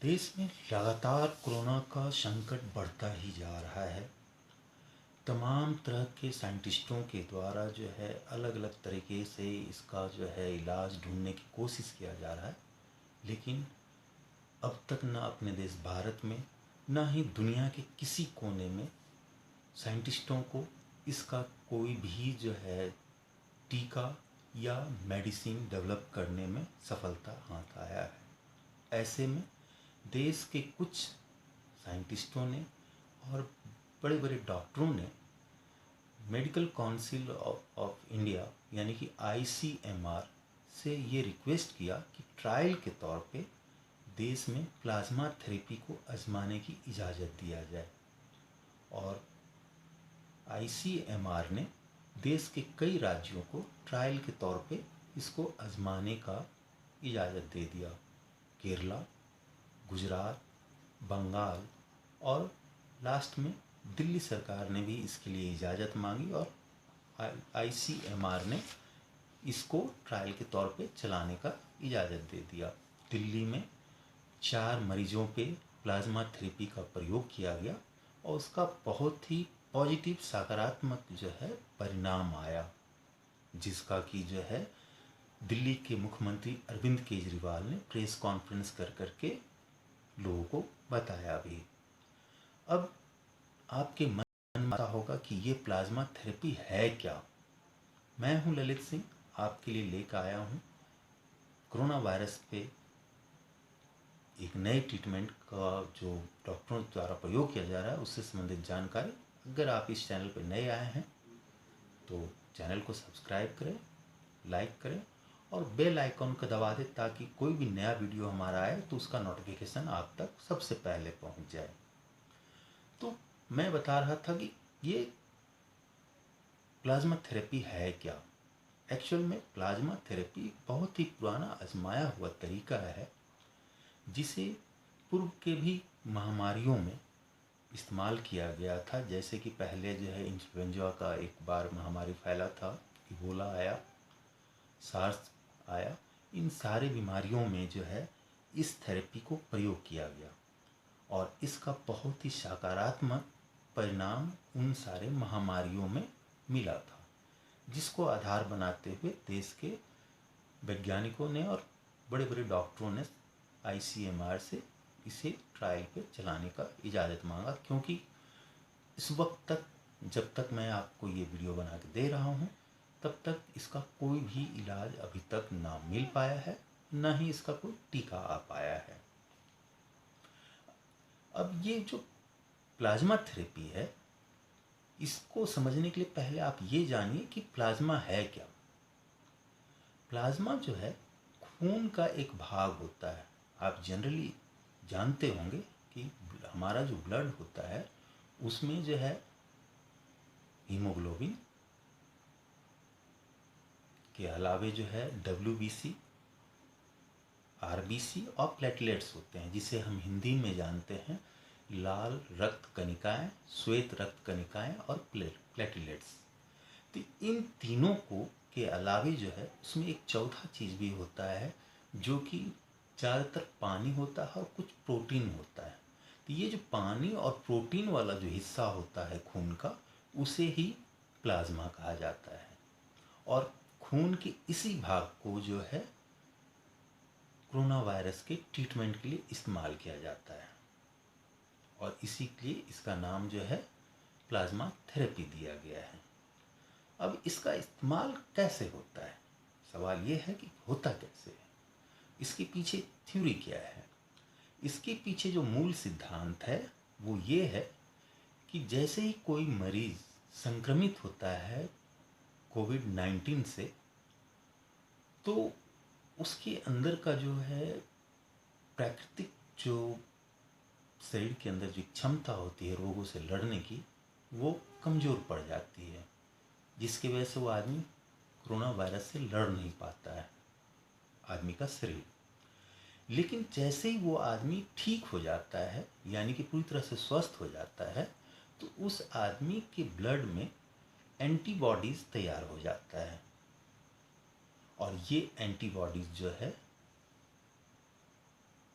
देश में लगातार कोरोना का संकट बढ़ता ही जा रहा है। तमाम तरह के साइंटिस्टों के द्वारा जो है अलग अलग तरीके से इसका जो है इलाज ढूंढने की कोशिश किया जा रहा है, लेकिन अब तक ना अपने देश भारत में ना ही दुनिया के किसी कोने में साइंटिस्टों को इसका कोई भी जो है टीका या मेडिसिन डेवलप करने में सफलता हाथ आया है। ऐसे में देश के कुछ साइंटिस्टों ने और बड़े बड़े डॉक्टरों ने मेडिकल काउंसिल ऑफ इंडिया यानी कि ICMR से ये रिक्वेस्ट किया कि ट्रायल के तौर पे देश में प्लाज्मा थेरेपी को आजमाने की इजाज़त दिया जाए। और ICMR ने देश के कई राज्यों को ट्रायल के तौर पे इसको आजमाने का इजाज़त दे दिया। केरला, गुजरात, बंगाल और लास्ट में दिल्ली सरकार ने भी इसके लिए इजाज़त मांगी और ICMR ने इसको ट्रायल के तौर पे चलाने का इजाज़त दे दिया। दिल्ली में 4 मरीजों पे प्लाज्मा थेरेपी का प्रयोग किया गया और उसका बहुत ही पॉजिटिव सकारात्मक जो है परिणाम आया, जिसका कि जो है दिल्ली के मुख्यमंत्री अरविंद केजरीवाल ने प्रेस कॉन्फ्रेंस कर करके लोगों को बताया भी। अब आपके मन में आता होगा कि ये प्लाज्मा थेरेपी है क्या। मैं हूं ललित सिंह, आपके लिए लेकर आया हूं कोरोना वायरस पे एक नए ट्रीटमेंट का जो डॉक्टरों द्वारा प्रयोग किया जा रहा है उससे संबंधित जानकारी। अगर आप इस चैनल पर नए आए हैं तो चैनल को सब्सक्राइब करें, लाइक करें और बेल आइकॉन को दबा दें ताकि कोई भी नया वीडियो हमारा आए तो उसका नोटिफिकेशन आप तक सबसे पहले पहुंच जाए। तो मैं बता रहा था कि ये प्लाज्मा थेरेपी है क्या। एक्चुअल में प्लाज्मा थेरेपी बहुत ही पुराना आजमाया हुआ तरीका है, जिसे पूर्व के भी महामारियों में इस्तेमाल किया गया था। जैसे कि पहले जो है इन्फ्लुएंजा का एक बार महामारी फैला था, इबोला आया, सार्स आया। इन सारे बीमारियों में जो है इस थेरेपी को प्रयोग किया गया और इसका बहुत ही सकारात्मक परिणाम उन सारे महामारियों में मिला था, जिसको आधार बनाते हुए देश के वैज्ञानिकों ने और बड़े बड़े डॉक्टरों ने ICMR से इसे ट्रायल पे चलाने का इजाज़त मांगा, क्योंकि इस वक्त तक जब तक मैं आपको ये वीडियो बना के दे रहा हूँ तब तक इसका कोई भी इलाज अभी तक ना मिल पाया है, ना ही इसका कोई टीका आ पाया है। अब ये जो प्लाज्मा थेरेपी है, इसको समझने के लिए पहले आप ये जानिए कि प्लाज्मा है क्या। प्लाज्मा जो है खून का एक भाग होता है। आप जनरली जानते होंगे कि हमारा जो ब्लड होता है उसमें जो है हीमोग्लोबिन के अलावे जो है WBC, RBC और प्लेटलेट्स होते हैं, जिसे हम हिंदी में जानते हैं लाल रक्त कणिकाएं, श्वेत रक्त कणिकाएं और प्लेटलेट्स। तो इन तीनों को के अलावे जो है उसमें एक चौथा चीज़ भी होता है जो कि ज़्यादातर पानी होता है और कुछ प्रोटीन होता है। तो ये जो पानी और प्रोटीन वाला जो हिस्सा होता है खून का, उसे ही प्लाज्मा कहा जाता है। और खून के इसी भाग को जो है कोरोना वायरस के ट्रीटमेंट के लिए इस्तेमाल किया जाता है और इसी के लिए इसका नाम जो है प्लाज्मा थेरेपी दिया गया है। अब इसका इस्तेमाल कैसे होता है, सवाल ये है कि होता कैसे है, इसके पीछे थ्योरी क्या है। इसके पीछे जो मूल सिद्धांत है वो ये है कि जैसे ही कोई मरीज संक्रमित होता है कोविड-19 से, तो उसके अंदर का जो है प्राकृतिक जो शरीर के अंदर जो क्षमता होती है रोगों से लड़ने की, वो कमज़ोर पड़ जाती है, जिसकी वजह से वो आदमी कोरोना वायरस से लड़ नहीं पाता है, आदमी का शरीर। लेकिन जैसे ही वो आदमी ठीक हो जाता है, यानी कि पूरी तरह से स्वस्थ हो जाता है, तो उस आदमी के ब्लड में एंटीबॉडीज़ तैयार हो जाता है और ये एंटीबॉडीज़ जो है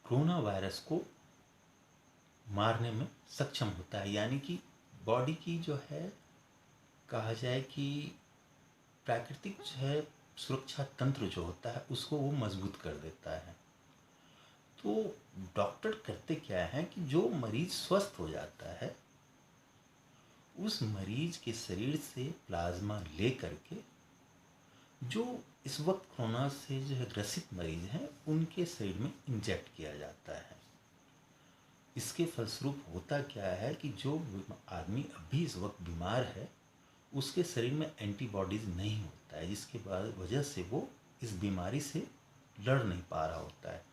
कोरोना वायरस को मारने में सक्षम होता है, यानी कि बॉडी की जो है, कहा जाए कि प्राकृतिक जो है सुरक्षा तंत्र जो होता है उसको वो मजबूत कर देता है। तो डॉक्टर करते क्या है कि जो मरीज स्वस्थ हो जाता है उस मरीज के शरीर से प्लाज्मा ले करके जो इस वक्त कोरोना से जो है ग्रसित मरीज हैं उनके शरीर में इंजेक्ट किया जाता है। इसके फलस्वरूप होता क्या है कि जो आदमी अभी इस वक्त बीमार है उसके शरीर में एंटीबॉडीज नहीं होता है, जिसके बाद वजह से वो इस बीमारी से लड़ नहीं पा रहा होता है।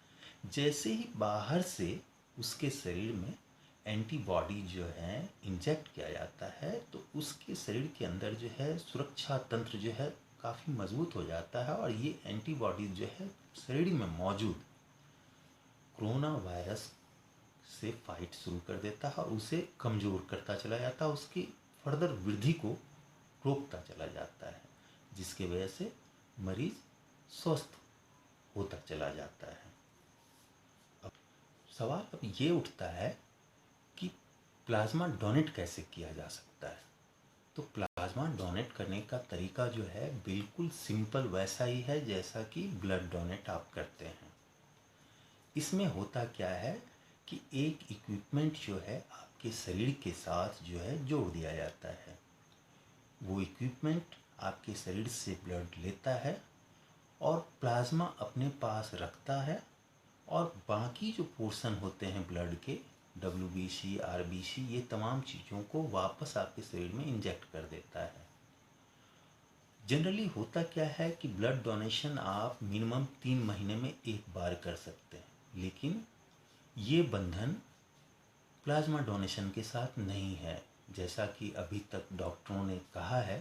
जैसे ही बाहर से उसके शरीर में एंटीबॉडी जो है इंजेक्ट किया जाता है तो उसके शरीर के अंदर जो है सुरक्षा तंत्र जो है काफ़ी मजबूत हो जाता है और ये एंटीबॉडी जो है शरीर में मौजूद कोरोना वायरस से फाइट शुरू कर देता है और उसे कमज़ोर करता चला जाता है, उसकी फर्दर वृद्धि को रोकता चला जाता है, जिसके वजह से मरीज स्वस्थ होता चला जाता है। अब सवाल अब ये उठता है कि प्लाज्मा डोनेट कैसे किया जा सकता है। तो प्लाज्मा डोनेट करने का तरीका जो है बिल्कुल सिंपल वैसा ही है जैसा कि ब्लड डोनेट आप करते हैं। इसमें होता क्या है कि एक इक्विपमेंट जो है आपके शरीर के साथ जो है जोड़ दिया जाता है। वो इक्विपमेंट आपके शरीर से ब्लड लेता है और प्लाज्मा अपने पास रखता है और बाकी जो पोर्शन होते हैं ब्लड के WBC, RBC, ये तमाम चीज़ों को वापस आपके शरीर में इंजेक्ट कर देता है। जनरली होता क्या है कि ब्लड डोनेशन आप मिनिमम 3 महीने में एक बार कर सकते हैं, लेकिन ये बंधन प्लाज्मा डोनेशन के साथ नहीं है। जैसा कि अभी तक डॉक्टरों ने कहा है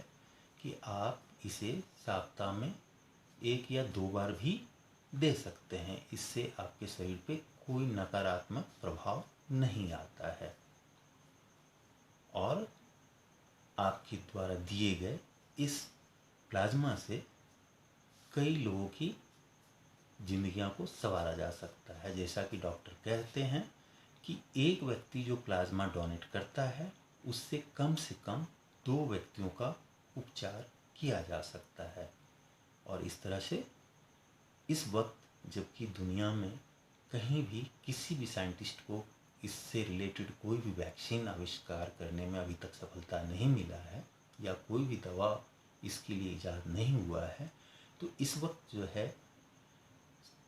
कि आप इसे सप्ताह में 1 या 2 बार भी दे सकते हैं, इससे आपके शरीर पे कोई नकारात्मक प्रभाव नहीं आता है और आपके द्वारा दिए गए इस प्लाज्मा से कई लोगों की जिंदगियों को संवारा जा सकता है। जैसा कि डॉक्टर कहते हैं कि एक व्यक्ति जो प्लाज्मा डोनेट करता है उससे कम से कम 2 व्यक्तियों का उपचार किया जा सकता है। और इस तरह से इस वक्त जबकि दुनिया में कहीं भी किसी भी साइंटिस्ट को इससे रिलेटेड कोई भी वैक्सीन आविष्कार करने में अभी तक सफलता नहीं मिला है या कोई भी दवा इसके लिए इजाद नहीं हुआ है, तो इस वक्त जो है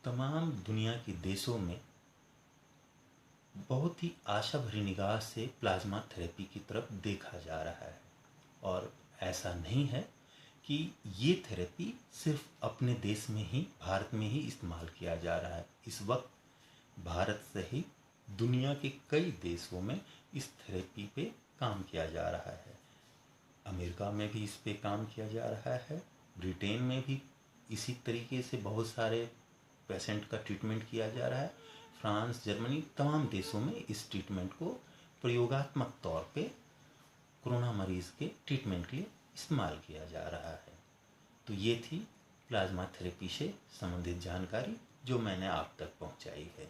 तमाम दुनिया के देशों में बहुत ही आशा भरी निगाह से प्लाज्मा थेरेपी की तरफ देखा जा रहा है। और ऐसा नहीं है कि ये थेरेपी सिर्फ अपने देश में ही, भारत में ही इस्तेमाल किया जा रहा है। इस वक्त भारत सहित दुनिया के कई देशों में इस थेरेपी पे काम किया जा रहा है। अमेरिका में भी इस पे काम किया जा रहा है, ब्रिटेन में भी इसी तरीके से बहुत सारे पेशेंट का ट्रीटमेंट किया जा रहा है, फ्रांस, जर्मनी, तमाम देशों में इस ट्रीटमेंट को प्रयोगात्मक तौर पे कोरोना मरीज़ के ट्रीटमेंट के लिए इस्तेमाल किया जा रहा है। तो ये थी प्लाज्मा थेरेपी से संबंधित जानकारी जो मैंने आप तक पहुंचाई है।